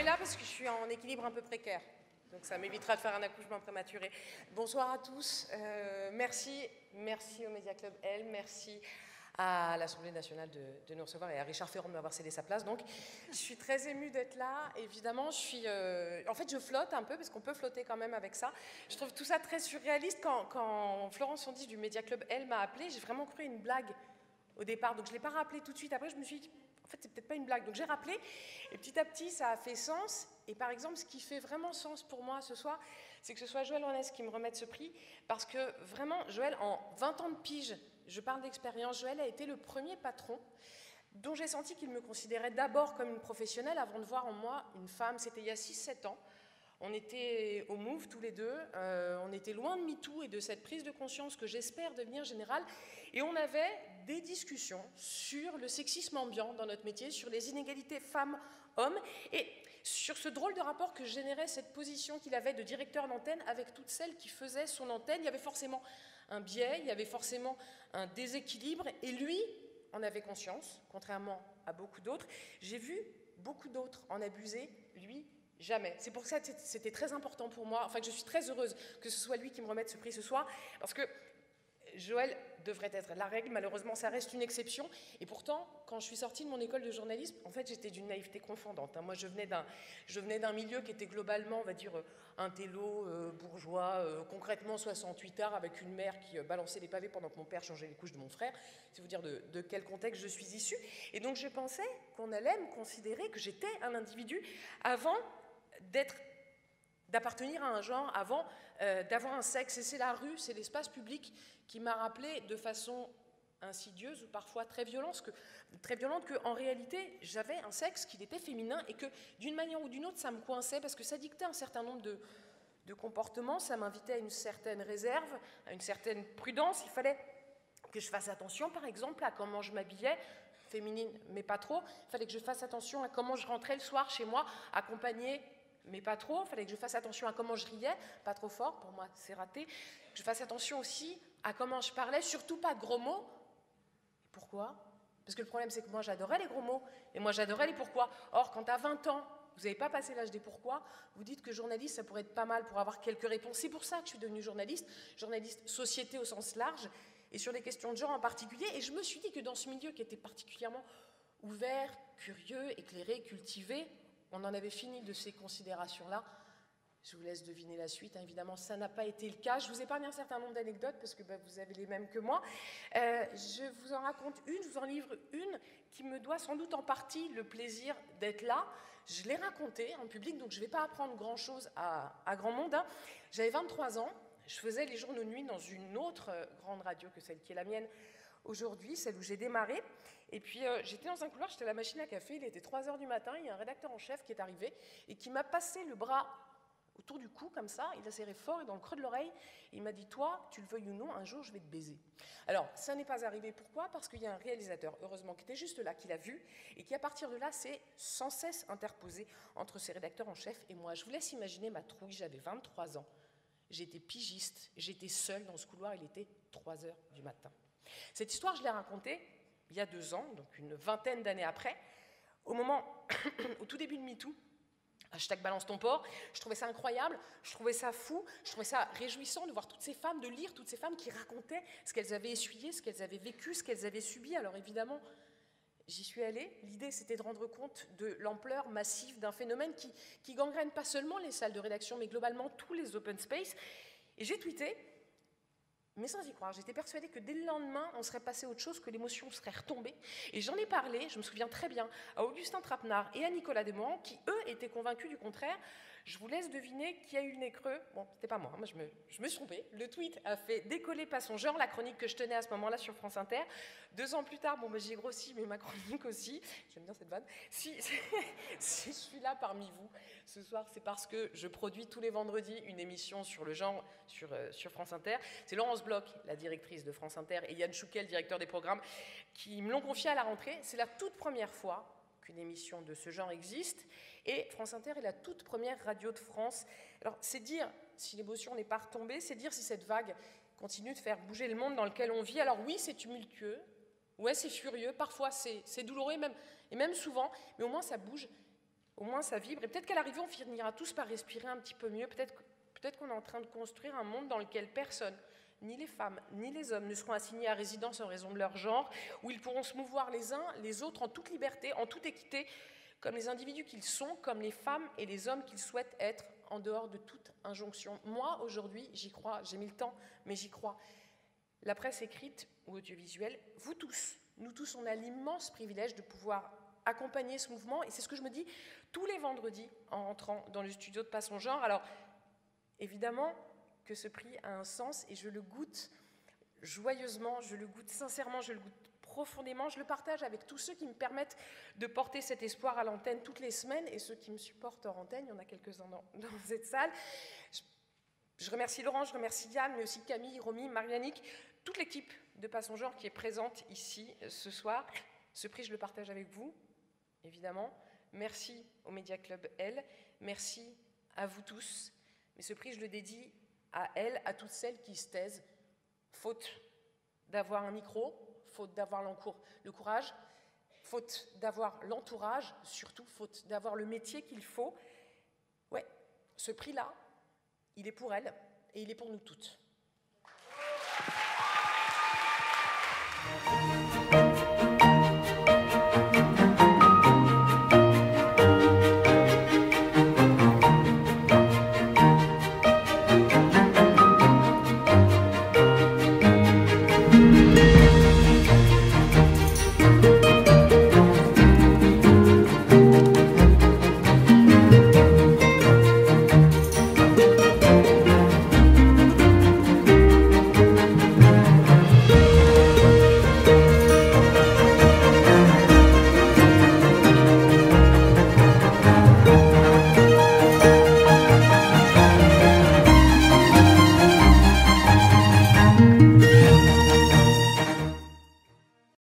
là parce que je suis en équilibre un peu précaire. Donc ça m'évitera de faire un accouchement prématuré. Bonsoir à tous. Merci au Media Club L. Merci à l'Assemblée nationale de nous recevoir et à Richard Ferrand de m'avoir cédé sa place. Donc, je suis très émue d'être là. Évidemment, en fait, je flotte un peu, parce qu'on peut flotter quand même avec ça. Je trouve tout ça très surréaliste. Quand Florence Fondy du Media Club L m'a appelée, j'ai vraiment cru une blague au départ. Donc, je ne l'ai pas rappelé tout de suite. Après, je me suis dit, en fait, c'est peut-être pas une blague. Donc, j'ai rappelé. Et petit à petit, ça a fait sens. Et par exemple, ce qui fait vraiment sens pour moi ce soir, c'est que ce soit Joël Ornès qui me remette ce prix. Parce que vraiment, Joël, en 20 ans de pige, je parle d'expérience, Joël a été le premier patron dont j'ai senti qu'il me considérait d'abord comme une professionnelle avant de voir en moi une femme. C'était il y a 6-7 ans. On était au Move tous les deux, on était loin de MeToo et de cette prise de conscience que j'espère devenir générale. Et on avait des discussions sur le sexisme ambiant dans notre métier, sur les inégalités femmes-hommes et sur ce drôle de rapport que générait cette position qu'il avait de directeur d'antenne avec toutes celles qui faisaient son antenne. Il y avait forcément un biais, il y avait forcément un déséquilibre, et lui en avait conscience, contrairement à beaucoup d'autres. J'ai vu beaucoup d'autres en abuser, lui, jamais. C'est pour ça que c'était très important pour moi, enfin que je suis très heureuse que ce soit lui qui me remette ce prix ce soir, parce que Joël devrait être la règle, malheureusement ça reste une exception, et pourtant, quand je suis sortie de mon école de journalisme, en fait j'étais d'une naïveté confondante. Moi je venais d'un milieu qui était globalement, on va dire, intello, bourgeois, concrètement 68 arts, avec une mère qui balançait les pavés pendant que mon père changeait les couches de mon frère, c'est vous dire de quel contexte je suis issue, et donc je pensais qu'on allait me considérer que j'étais un individu avant d'appartenir à un genre, avant d'avoir un sexe, et c'est la rue, c'est l'espace public qui m'a rappelé de façon insidieuse ou parfois très violente qu'en réalité j'avais un sexe, qu'il était féminin, et que d'une manière ou d'une autre ça me coinçait parce que ça dictait un certain nombre de comportements, ça m'invitait à une certaine réserve, à une certaine prudence. Il fallait que je fasse attention par exemple à comment je m'habillais, féminine mais pas trop. Il fallait que je fasse attention à comment je rentrais le soir chez moi, accompagnée mais pas trop. Il fallait que je fasse attention à comment je riais, pas trop fort, pour moi c'est raté. Que je fasse attention aussi à comment je parlais, surtout pas de gros mots. Pourquoi? Parce que le problème c'est que moi j'adorais les gros mots, et moi j'adorais les pourquoi. Or quand à 20 ans, vous n'avez pas passé l'âge des pourquoi, vous dites que journaliste ça pourrait être pas mal pour avoir quelques réponses. C'est pour ça que je suis devenue journaliste société au sens large, et sur les questions de genre en particulier. Et je me suis dit que dans ce milieu qui était particulièrement ouvert, curieux, éclairé, cultivé, on en avait fini de ces considérations-là. Je vous laisse deviner la suite. Évidemment, ça n'a pas été le cas. Je vous épargne un certain nombre d'anecdotes parce que vous avez les mêmes que moi. Je vous en raconte une, je vous en livre une qui me doit sans doute en partie le plaisir d'être là. Je l'ai racontée en public, donc je ne vais pas apprendre grand-chose à grand monde. J'avais 23 ans, je faisais les journaux de nuit dans une autre grande radio que celle qui est la mienne aujourd'hui, celle où j'ai démarré. Et puis j'étais dans un couloir, j'étais à la machine à café, il était 3 h du matin, il y a un rédacteur en chef qui est arrivé et qui m'a passé le bras autour du cou comme ça, il a serré fort et dans le creux de l'oreille, il m'a dit « Toi, tu le veuilles ou non, un jour je vais te baiser ». Alors, ça n'est pas arrivé. Pourquoi? Parce qu'il y a un réalisateur, heureusement, qui était juste là, qui l'a vu, et qui à partir de là s'est sans cesse interposé entre ses rédacteurs en chef et moi. Je vous laisse imaginer ma trouille, j'avais 23 ans, j'étais pigiste, j'étais seule dans ce couloir, il était 3 h du matin. Cette histoire, je l'ai racontée il y a 2 ans, donc une vingtaine d'années après, au tout début de MeToo, hashtag balance ton porc. Je trouvais ça incroyable, je trouvais ça fou, je trouvais ça réjouissant de voir toutes ces femmes, de lire toutes ces femmes qui racontaient ce qu'elles avaient essuyé, ce qu'elles avaient vécu, ce qu'elles avaient subi. Alors évidemment, j'y suis allée. L'idée, c'était de rendre compte de l'ampleur massive d'un phénomène qui gangrène pas seulement les salles de rédaction, mais globalement tous les open space. Et j'ai tweeté, mais sans y croire, j'étais persuadée que dès le lendemain, on serait passé à autre chose, que l'émotion serait retombée. Et j'en ai parlé, je me souviens très bien, à Augustin Trapenard et à Nicolas Desmourans, qui, eux, étaient convaincus du contraire. Je vous laisse deviner qui a eu le nez creux. Bon, c'était pas moi, je me suis trompée. Le tweet a fait décoller pas son genre, la chronique que je tenais à ce moment-là sur France Inter. 2 ans plus tard, j'ai grossi, mais ma chronique aussi. J'aime bien cette vanne. Si je suis là parmi vous ce soir, c'est parce que je produis tous les vendredis une émission sur le genre sur France Inter. C'est Laurence Bloch, la directrice de France Inter, et Yann Chouquet, le directeur des programmes, qui me l'ont confié à la rentrée. C'est la toute première fois qu'une émission de ce genre existe, et France Inter est la toute première radio de France. Alors, c'est dire si l'émotion n'est pas retombée, c'est dire si cette vague continue de faire bouger le monde dans lequel on vit. Alors oui, c'est tumultueux, ouais, c'est furieux, parfois c'est douloureux, et même souvent, mais au moins ça bouge. au moins ça vibre, et peut-être qu'à l'arrivée, on finira tous par respirer un petit peu mieux. Peut-être qu'on est en train de construire un monde dans lequel personne, ni les femmes, ni les hommes, ne seront assignés à résidence en raison de leur genre, où ils pourront se mouvoir les uns les autres en toute liberté, en toute équité, comme les individus qu'ils sont, comme les femmes et les hommes qu'ils souhaitent être, en dehors de toute injonction. Moi, aujourd'hui, j'y crois, j'ai mis le temps, mais j'y crois. La presse écrite ou audiovisuelle, vous tous, nous tous, on a l'immense privilège de pouvoir accompagner ce mouvement, et c'est ce que je me dis tous les vendredis en rentrant dans le studio de Pas son genre. Alors, évidemment que ce prix a un sens, et je le goûte joyeusement, je le goûte sincèrement, je le goûte profondément, je le partage avec tous ceux qui me permettent de porter cet espoir à l'antenne toutes les semaines, et ceux qui me supportent hors antenne, il y en a quelques-uns dans cette salle. Je remercie Laurent, je remercie Yann, mais aussi Camille, Romy, Marianique, toute l'équipe de Pas son genre qui est présente ici ce soir. Ce prix, je le partage avec vous, évidemment. Merci au Media Club L, merci à vous tous, mais ce prix, je le dédie à elles, à toutes celles qui se taisent, faute d'avoir un micro, faute d'avoir le courage, faute d'avoir l'entourage, surtout faute d'avoir le métier qu'il faut. Ouais, ce prix-là, il est pour elles et il est pour nous toutes.